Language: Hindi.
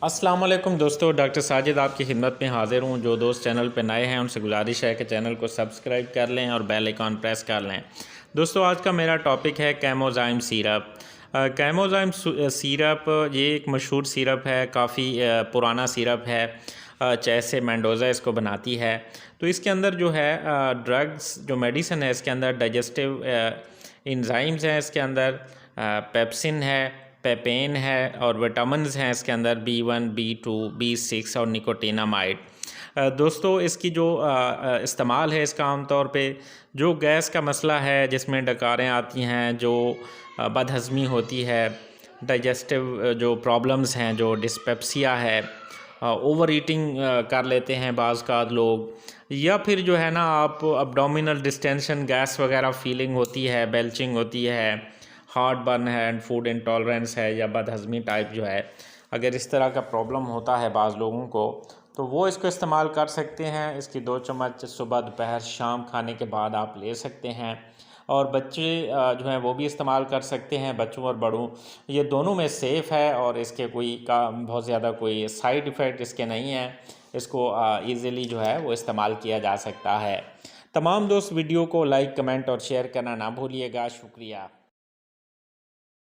अस्सलाम वालेकुम दोस्तों, डॉक्टर साजिद आपकी खिदमत में हाज़िर हूँ। जो दोस्त चैनल पे नए हैं उनसे गुजारिश है कि चैनल को सब्सक्राइब कर लें और बेल आइकॉन प्रेस कर लें। दोस्तों, आज का मेरा टॉपिक है कैमोज़ाइम सिरप। कैमोज़ाइम सिरप ये एक मशहूर सिरप है, काफ़ी पुराना सिरप है। जैसे मेंडोज़ा इसको बनाती है, तो इसके अंदर जो है ड्रग्स जो मेडिसिन है, इसके अंदर डाइजेस्टिव एंजाइम्स हैं, इसके अंदर पेप्सिन है, पेपेन है और विटामिन्स हैं इसके अंदर B1, B2, B6 और निकोटिनामाइड। दोस्तों, इसकी जो इस्तेमाल है इसका आम तौर पे जो गैस का मसला है, जिसमें डकारें आती हैं, जो बदहज़मी होती है, डाइजेस्टिव जो प्रॉब्लम्स हैं, जो डिस्पेप्सिया है, ओवर ईटिंग कर लेते हैं बाज़ का लोग, या फिर जो है ना आप अब्डोमिनल डिस्टेंशन, गैस वगैरह फीलिंग होती है, बेल्चिंग होती है, हार्ट बर्न है एंड फूड इंटॉलरेंस है या बदहज़मी टाइप जो है, अगर इस तरह का प्रॉब्लम होता है बाज़ लोगों को, तो वो इसको इस्तेमाल कर सकते हैं। इसकी 2 चम्मच सुबह, दोपहर, शाम खाने के बाद आप ले सकते हैं। और बच्चे जो हैं वो भी इस्तेमाल कर सकते हैं, बच्चों और बड़ों, ये दोनों में सेफ़ है और इसके कोई का बहुत ज़्यादा कोई साइड इफ़ेक्ट इसके नहीं है। इसको ईज़िली जो है वो इस्तेमाल किया जा सकता है। तमाम दोस्त वीडियो को लाइक, कमेंट और शेयर करना ना भूलिएगा। शुक्रिया।